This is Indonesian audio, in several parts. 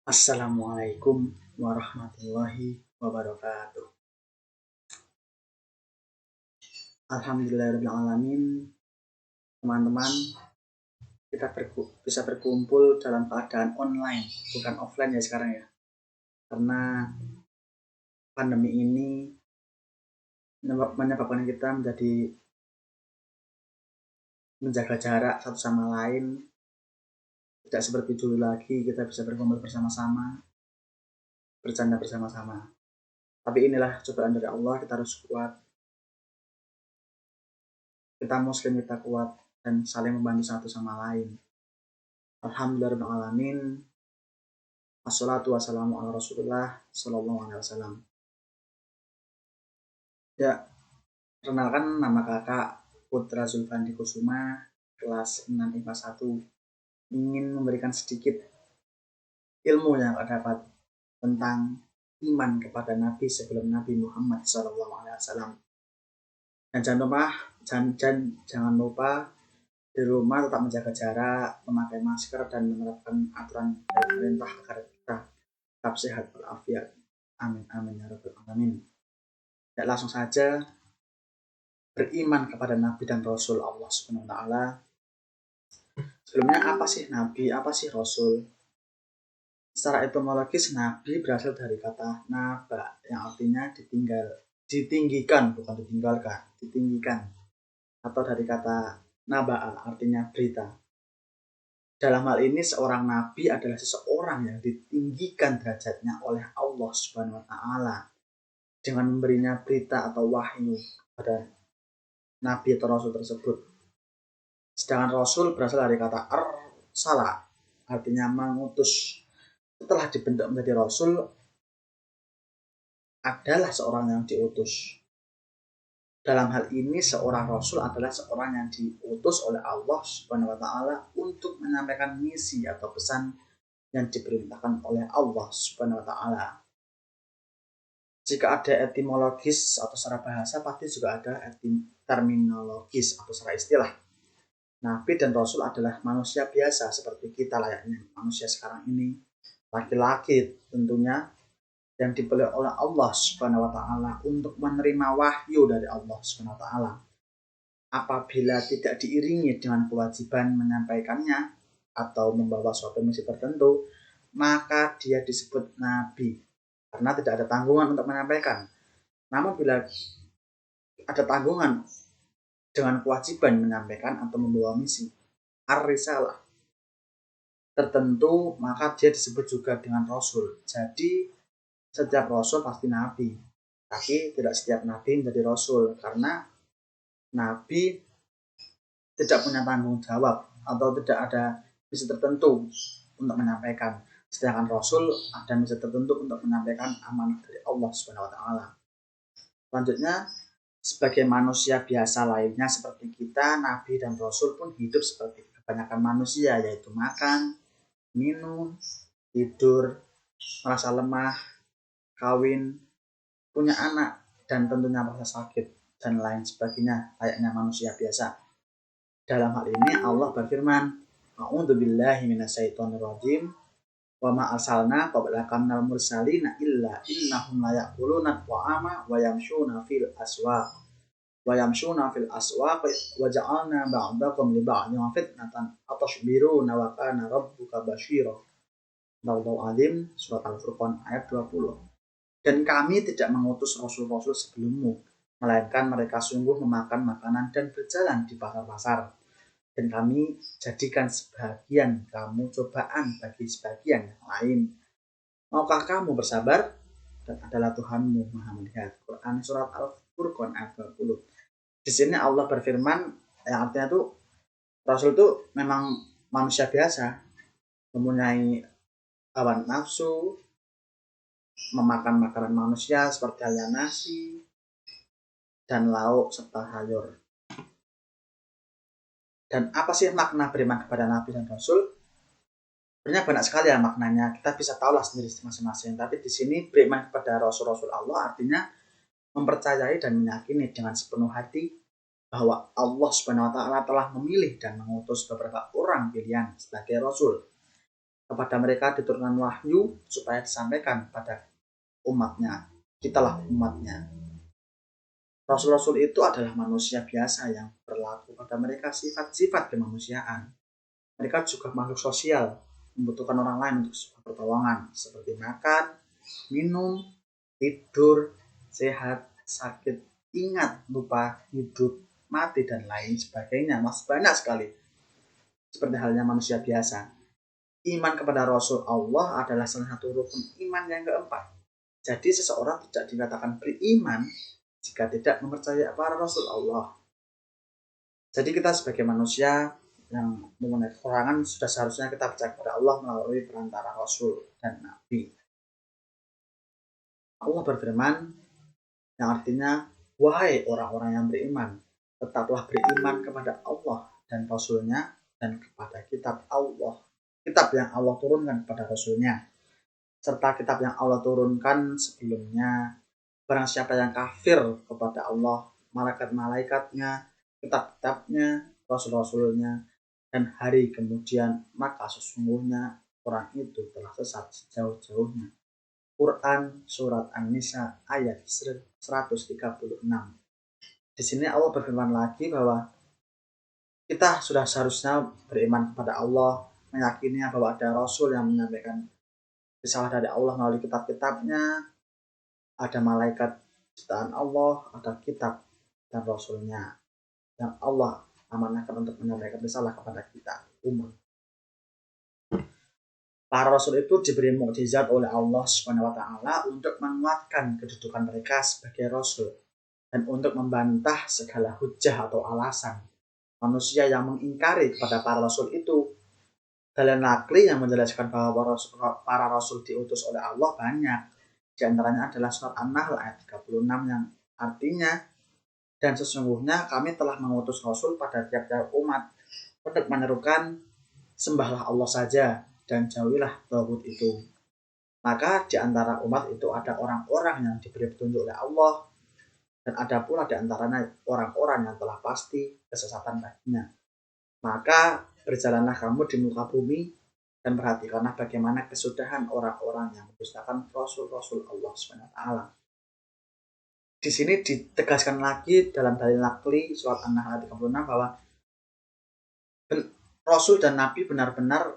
Assalamualaikum warahmatullahi wabarakatuh. Alhamdulillahirrahmanirrahim. Teman-teman, kita bisa berkumpul dalam keadaan online, bukan offline ya sekarang ya. Karena pandemi ini menyebabkan kita menjadi menjaga jarak satu sama lain. Tidak seperti dulu lagi kita bisa berkumpul bersama-sama, bercanda bersama-sama. Tapi inilah cobaan dari Allah, kita harus kuat. Kita muslim, kita kuat dan saling membantu satu sama lain. Alhamdulillahirrahmanirrahim. Assalatu wassalamu ala Rasulullah sallallahu alaihi wasallam. Ya, perkenalkan nama kakak Putra Zulfandi Kusuma, kelas 6 IPA 1. Ingin memberikan sedikit ilmu yang aku dapat tentang iman kepada Nabi sebelum Nabi Muhammad sallallahu alaihi wasallam. Dan jangan lupa di rumah tetap menjaga jarak, memakai masker dan menerapkan aturan dari pemerintah agar kita tetap sehat walafiat. Amin amin ya rabbal alamin. Ya, langsung saja beriman kepada Nabi dan Rasul Allah Subhanahu wa taala. Sebelumnya apa sih Nabi, apa sih Rasul? Secara etimologis Nabi berasal dari kata naba yang artinya ditinggikan, bukan ditinggalkan, ditinggikan. Atau dari kata naba'a artinya berita. Dalam hal ini seorang nabi adalah seseorang yang ditinggikan derajatnya oleh Allah Subhanahu wa taala dengan memberinya berita atau wahyu pada nabi atau rasul tersebut. Sedangkan rasul berasal dari kata arsala, artinya mengutus. Setelah dibentuk menjadi rasul, adalah seorang yang diutus. Dalam hal ini seorang rasul adalah seorang yang diutus oleh Allah Subhanahu wa taala untuk menyampaikan misi atau pesan yang diperintahkan oleh Allah Subhanahu wa taala. Jika ada etimologis atau secara bahasa, pasti juga ada terminologis atau secara istilah. Nabi dan Rasul adalah manusia biasa seperti kita layaknya manusia sekarang ini, laki-laki tentunya, yang dipilih oleh Allah Subhanahu wa taala untuk menerima wahyu dari Allah Subhanahu wa taala. Apabila tidak diiringi dengan kewajiban menyampaikannya atau membawa suatu misi tertentu, maka dia disebut nabi karena tidak ada tanggungan untuk menyampaikan. Namun bila ada tanggungan dengan kewajiban menyampaikan atau membawa misi ar-risalah tertentu, maka dia disebut juga dengan rasul. Jadi setiap rasul pasti nabi, tapi tidak setiap nabi menjadi rasul karena nabi tidak punya tanggung jawab atau tidak ada misi tertentu untuk menyampaikan. Sedangkan rasul ada misi tertentu untuk menyampaikan amanah dari Allah Subhanahu wa taala. Selanjutnya, sebagai manusia biasa lainnya seperti kita, nabi dan rasul pun hidup seperti kebanyakan manusia, yaitu makan, minum, tidur, merasa lemah, kawin, punya anak, dan tentunya merasa sakit dan lain sebagainya layaknya manusia biasa. Dalam hal ini Allah berfirman, A'udzubillahi minasyaitonirrajim, wa ma arsalna qablaka minal mursalina illa innahum la ya'kuluna ta'ama wa yamshuna fil aswaq wa ja'alna ba'dakum li ba'din fitnatan atasbiruna wa kana rabbuka basyira. Allahu Azim, surat Al-Furqan ayat 20. Dan kami tidak mengutus rasul-rasul sebelummu, melainkan mereka sungguh memakan makanan dan berjalan di pasar-pasar. Dan kami jadikan sebagian kamu cobaan bagi sebagian yang lain. Maukah kamu bersabar? Dan adalah Tuhanmu Maha melihat. Quran surat Al-Furqan ayat 20. Di sini Allah berfirman, yang artinya tuh Rasul itu memang manusia biasa, mempunyai hawa nafsu, memakan makanan manusia seperti halnya nasi dan lauk serta sayur. Dan apa sih makna beriman kepada Nabi dan Rasul? Sebenarnya banyak sekali ya maknanya. Kita bisa tahulah sendiri masing-masing. Tapi di sini beriman kepada Rasul-Rasul Allah artinya mempercayai dan meyakini dengan sepenuh hati bahwa Allah Subhanahu wa taala telah memilih dan mengutus beberapa orang pilihan sebagai Rasul. kepada mereka diturunkan wahyu supaya disampaikan pada umatnya. Kitalah umatnya. Rasul-rasul itu adalah manusia biasa yang berlaku pada mereka sifat-sifat kemanusiaan. Mereka juga makhluk sosial, membutuhkan orang lain untuk pertolongan, seperti makan, minum, tidur, sehat, sakit, ingat, lupa, hidup, mati, dan lain sebagainya. Masih banyak sekali. Seperti halnya manusia biasa. Iman kepada Rasul Allah adalah salah satu rukun iman yang keempat. Jadi seseorang tidak dikatakan beriman jika tidak mempercayai para Rasul Allah. Jadi kita sebagai manusia yang mempunyai kekurangan sudah seharusnya kita percaya kepada Allah melalui perantara Rasul dan Nabi. Allah berfirman yang artinya, wahai orang-orang yang beriman, tetaplah beriman kepada Allah dan Rasulnya dan kepada kitab Allah. Kitab yang Allah turunkan kepada Rasulnya serta kitab yang Allah turunkan sebelumnya. Barang siapa yang kafir kepada Allah, malaikat-malaikatnya, kitab-kitabnya, rasul-rasulnya, dan hari kemudian, maka sesungguhnya orang itu telah sesat sejauh-jauhnya. Quran Surat An-Nisa ayat 136. Di sini Allah berfirman lagi bahwa kita sudah seharusnya beriman kepada Allah, meyakini bahwa ada Rasul yang menyampaikan risalah dari Allah melalui kitab-kitabnya, ada malaikat ciptaan Allah, ada kitab dan Rasulnya yang Allah amanahkan untuk menyampaikan risalah kepada kita, umat. Para Rasul itu diberi mukjizat oleh Allah Subhanahu wa Ta'ala untuk menguatkan kedudukan mereka sebagai Rasul dan untuk membantah segala hujah atau alasan manusia yang mengingkari kepada para Rasul itu. Dalil nakli yang menjelaskan bahwa para Rasul diutus oleh Allah banyak. Di antaranya adalah surat An-Nahl ayat 36 yang artinya, dan sesungguhnya kami telah mengutus Rasul pada tiap-tiap umat untuk menyerukan sembahlah Allah saja dan jauhilah tauhid itu. Maka di antara umat itu ada orang-orang yang diberi petunjuk oleh Allah dan ada pula di antaranya orang-orang yang telah pasti kesesatan baginya. Maka berjalanlah kamu di muka bumi dan perhatikanlah bagaimana kesudahan orang-orang yang mendustakan Rasul-Rasul Allah SWT. Di sini ditegaskan lagi dalam dalil nakli surat An-Nahl ayat 36 bahwa Rasul dan Nabi benar-benar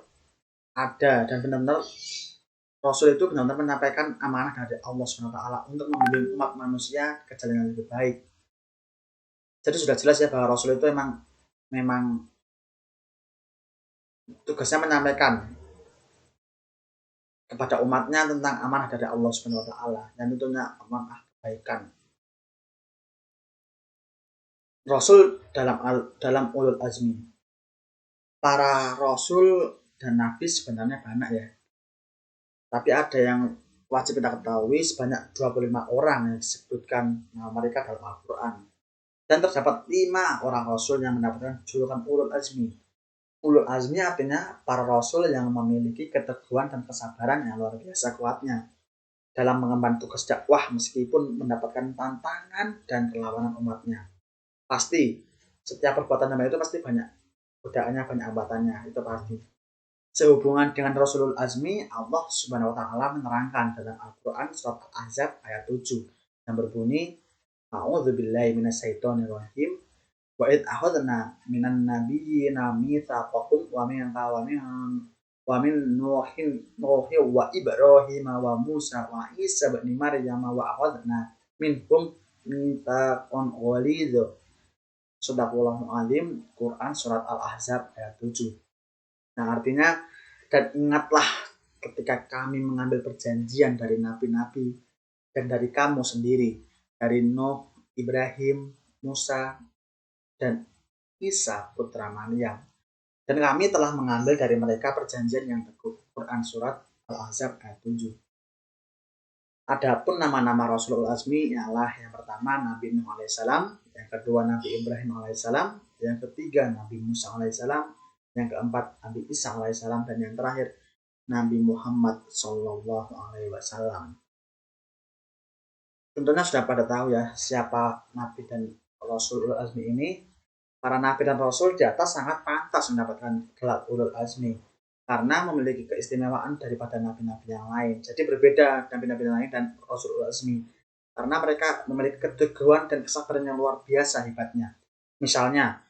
ada dan benar-benar Rasul itu benar-benar menyampaikan amanah dari Allah SWT untuk membimbing umat manusia ke jalan yang lebih baik. Jadi sudah jelas ya bahwa Rasul itu memang tugasnya menyampaikan kepada umatnya tentang amanah dari Allah Subhanahu wa Ta'ala dan tentunya amanah kebaikan. Rasul dalam ulul azmi. Para rasul dan nabi sebenarnya banyak ya. Tapi ada yang wajib kita ketahui, sebanyak 25 orang yang disebutkan nama mereka dalam Al-Qur'an. Dan terdapat 5 orang rasul yang mendapatkan julukan ulul azmi. Ulul azmi artinya para rasul yang memiliki keteguhan dan kesabaran yang luar biasa kuatnya dalam mengemban tugas dakwah meskipun mendapatkan tantangan dan perlawanan umatnya. Pasti setiap perbuatan hamba itu pasti banyak godaannya, banyak hambatannya, itu pasti. Sehubungan dengan Rasulul Azmi, Allah Subhanahu wa Ta'ala menerangkan dalam Al-Qur'an surat Al-Ahzab ayat 7 yang berbunyi, A'udzubillahi minasyaitonirrajim. Wa id akhadna minan nabiyyina mitsaqahum wa min Nuhin wa Ibrahim wa Musa wa Isa ibn Maryam wa akhadna minhum mitsaqan ghalidha. Shadaqallahul azim, Quran surat Al-Ahzab ayat 7. Nah, artinya, dan ingatlah ketika kami mengambil perjanjian dari nabi-nabi dan dari kamu sendiri, dari Nuh, Ibrahim, Musa, dan Isa putra Maryam. Dan kami telah mengambil dari mereka perjanjian yang teguh. Quran surat Al-Ahzab ayat 7. Adapun nama-nama Rasulul Azmi ialah yang pertama Nabi Nuh alaihissalam, yang kedua Nabi Ibrahim alaihissalam, yang ketiga Nabi Musa alaihissalam, yang keempat Nabi Isa alaihissalam, dan yang terakhir Nabi Muhammad sallallahu alaihi wasallam. Tentunya sudah pada tahu ya siapa Nabi dan Rasulul Azmi ini. Para Nabi dan Rasul di atas sangat pantas mendapatkan gelar Ulul Azmi. karena memiliki keistimewaan daripada nabi-nabi yang lain. Jadi berbeda nabi-nabi yang lain dan Rasul resmi, karena mereka memiliki keteguhan dan kesabaran yang luar biasa hebatnya. Misalnya,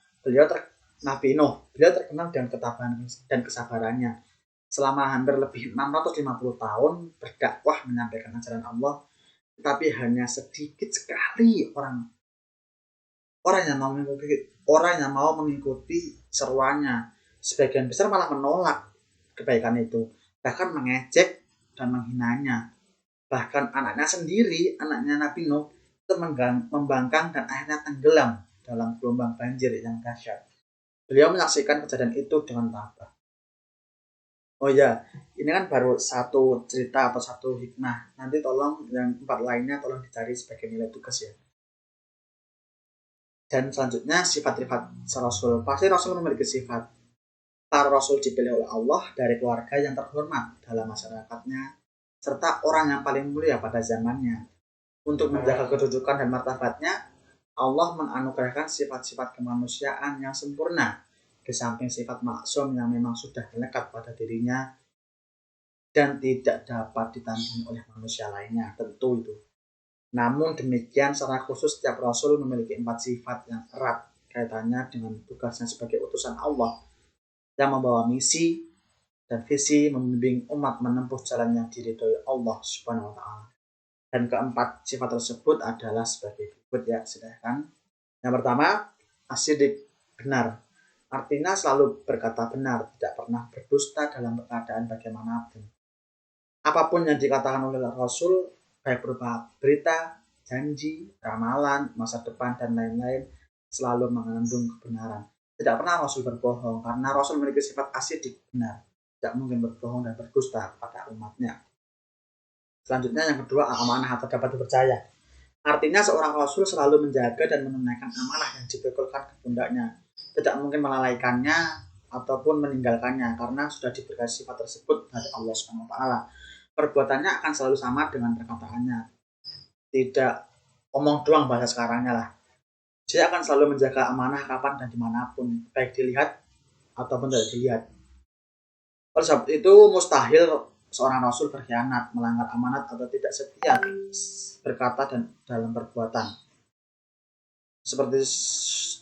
Nabi Nuh, beliau terkenal dengan ketabahan dan kesabarannya. Selama hampir lebih 650 tahun berdakwah menyampaikan ajaran Allah, tetapi hanya sedikit sekali orang yang mau mengikuti seruannya. Sebagian besar malah menolak kebaikan itu, bahkan mengejek dan menghinanya. Bahkan anaknya sendiri, anaknya Nabi Nuh, itu membangkang dan akhirnya tenggelam dalam gelombang banjir yang dahsyat. Beliau menyaksikan kejadian itu dengan tabah. Oh ya, ini kan baru satu cerita atau satu hikmah. Nanti tolong yang 4 lainnya tolong dicari sebagai nilai tugas ya. Dan selanjutnya sifat-sifat Rasul. Pasti Rasul memiliki sifat. Para Rasul dipilih oleh Allah dari keluarga yang terhormat dalam masyarakatnya, serta orang yang paling mulia pada zamannya. Untuk menjaga kedudukan dan martabatnya, Allah menganugerahkan sifat-sifat kemanusiaan yang sempurna, di samping sifat maksum yang memang sudah melekat pada dirinya dan tidak dapat ditandingi oleh manusia lainnya, tentu itu. Namun demikian, secara khusus setiap Rasul memiliki 4 sifat yang erat kaitannya dengan tugasnya sebagai utusan Allah, yang membawa misi dan visi membimbing umat menempuh jalan yang diridhoi Allah Subhanahu wa taala. Dan keempat sifat tersebut adalah sebagai berikut ya, silahkan. Yang pertama, asidik, benar. Artinya selalu berkata benar, tidak pernah berdusta dalam keadaan bagaimanapun. Apapun yang dikatakan oleh Rasul, baik berupa berita, janji, ramalan, masa depan, dan lain-lain, selalu mengandung kebenaran. Tidak pernah Rasul berbohong, karena Rasul memiliki sifat asidik, benar. Tidak mungkin berbohong dan berdusta pada umatnya. Selanjutnya yang kedua, amanah atau dapat dipercaya. Artinya seorang Rasul selalu menjaga dan menunaikan amanah yang dibekalkan ke pundaknya. Tidak mungkin melalaikannya ataupun meninggalkannya, karena sudah diberikan sifat tersebut dari Allah SWT. Perbuatannya akan selalu sama dengan perkataannya. Tidak omong doang bahasa sekarangnya lah. Dia akan selalu menjaga amanah kapan dan dimanapun, baik dilihat ataupun tidak dilihat. Oleh sebab itu mustahil seorang Rasul berkhianat, melanggar amanat atau tidak setia berkata dan dalam perbuatan. Seperti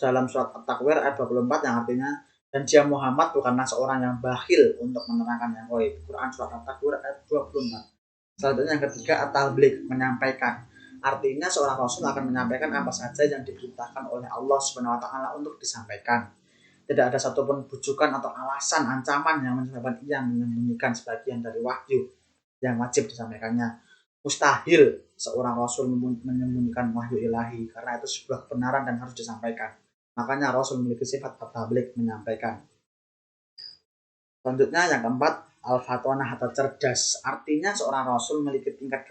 dalam surat At-Takwir ayat 24 yang artinya, dan dia Muhammad bukanlah seorang yang bakhil untuk menerangkan yang gaib. Quran surat At-Takwir ayat 24. Selanjutnya yang ketiga, at-tabligh, menyampaikan. Artinya seorang Rasul akan menyampaikan apa saja yang diperintahkan oleh Allah Subhanahu wa taala untuk disampaikan. Tidak ada satupun bujukan atau alasan, ancaman yang menyebabkan ia menyembunyikan sebagian dari wahyu yang wajib disampaikannya. Mustahil seorang Rasul menyembunyikan wahyu ilahi, karena itu sebuah kebenaran dan harus disampaikan. Makanya Rasul memiliki sifat at-tabligh, menyampaikan. Selanjutnya yang keempat, al-fatonah atau cerdas. Artinya seorang Rasul memiliki tingkat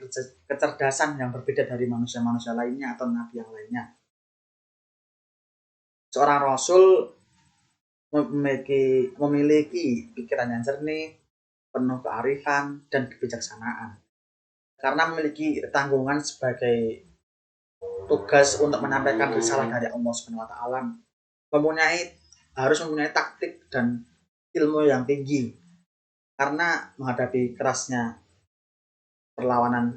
kecerdasan yang berbeda dari manusia-manusia lainnya atau nabi yang lainnya. Seorang Rasul memiliki pikiran yang jernih, penuh kearifan dan kebijaksanaan. Karena memiliki tanggungan sebagai tugas untuk menyampaikan risalah dari Allah Subhanahu wa taala, harus mempunyai taktik dan ilmu yang tinggi, karena menghadapi kerasnya perlawanan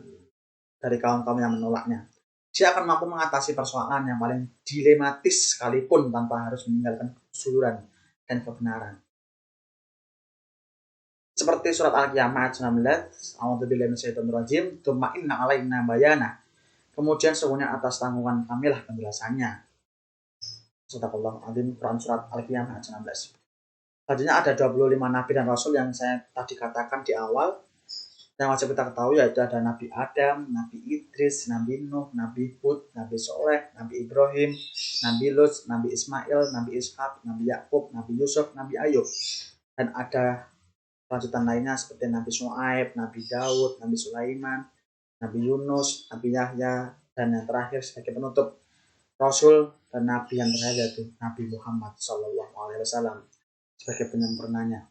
dari kaum-kaum yang menolaknya. Dia akan mampu mengatasi persoalan yang paling dilematis sekalipun tanpa harus meninggalkan kejujuran dan kebenaran. Seperti surat Al-Qiyamah 19, A'udzubillahi minasyaitonir rajim, tsumma inna 'alaina bayana. Kemudian sesungguhnya atas tanggungan kamilah penjelasannya. Sadaqallahul azim, Quran surat Al-Qiyamah 19. Selanjutnya ada 25 nabi dan rasul yang saya tadi katakan di awal. Yang wajib kita ketahui yaitu ada Nabi Adam, Nabi Idris, Nabi Nuh, Nabi Hud, Nabi Soleh, Nabi Ibrahim, Nabi Lut, Nabi Ismail, Nabi Ishak, Nabi Yakub, Nabi Yusuf, Nabi Ayub. Dan ada lanjutan lainnya seperti Nabi Shu'aib, Nabi Daud, Nabi Sulaiman, Nabi Yunus, Nabi Yahya, dan yang terakhir sebagai penutup Rasul dan Nabi yang terakhir yaitu Nabi Muhammad SAW sebagai penyempurnanya.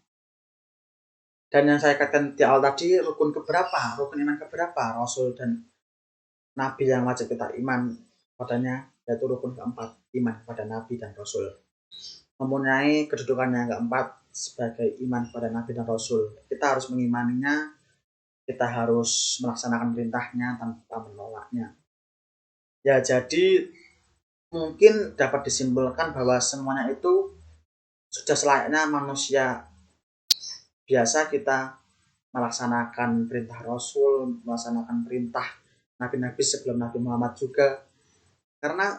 Dan yang saya katakan di awal tadi, rukun iman keberapa Rasul dan Nabi yang wajib kita iman padanya, yaitu rukun keempat, iman kepada Nabi dan Rasul. Mempunyai kedudukan yang keempat, sebagai iman pada Nabi dan Rasul. Kita harus mengimaninya, kita harus melaksanakan perintahnya tanpa menolaknya. Ya, jadi mungkin dapat disimpulkan bahwa semuanya itu sudah selayaknya manusia biasa kita melaksanakan perintah Rasul, melaksanakan perintah Nabi-Nabi sebelum Nabi Muhammad juga. Karena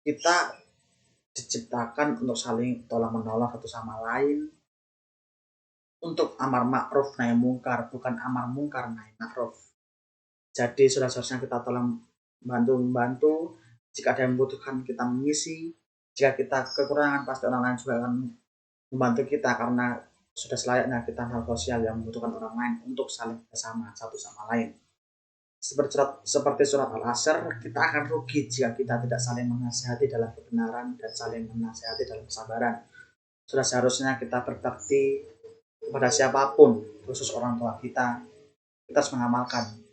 kita diciptakan untuk saling tolong menolong satu sama lain, untuk amar ma'ruf nahi mungkar, bukan amar mungkar nahi ma'ruf. Jadi sudah seharusnya kita tolong membantu. Jika ada yang membutuhkan kita mengisi, jika kita kekurangan pasti orang lain juga akan membantu kita, karena sudah selayaknya kita hal sosial yang membutuhkan orang lain untuk saling bersama satu sama lain. Seperti surat Al-Asr, kita akan rugi jika kita tidak saling menasihati dalam kebenaran dan saling menasihati dalam kesabaran. Sudah seharusnya kita berbakti kepada siapapun, khusus orang tua kita harus mengamalkan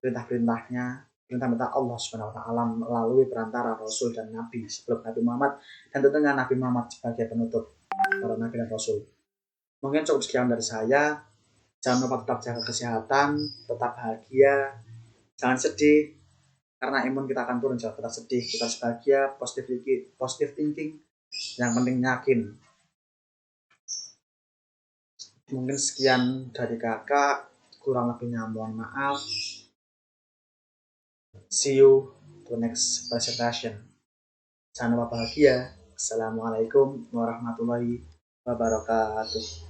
perintah-perintahnya, perintah-perintah Allah SWT melalui perantara Rasul dan Nabi sebelum Nabi Muhammad, dan tentunya Nabi Muhammad sebagai penutup para Nabi dan Rasul. Mungkin cukup sekian dari saya. Jangan lupa tetap jaga kesehatan, tetap bahagia, jangan sedih, karena imun kita akan turun jika kita sedih. Kita harus bahagia, positive thinking, yang penting yakin. Mungkin sekian dari kakak, kurang lebihnya mohon maaf. See you to next presentation. Jangan lupa bahagia. Assalamualaikum warahmatullahi wabarakatuh.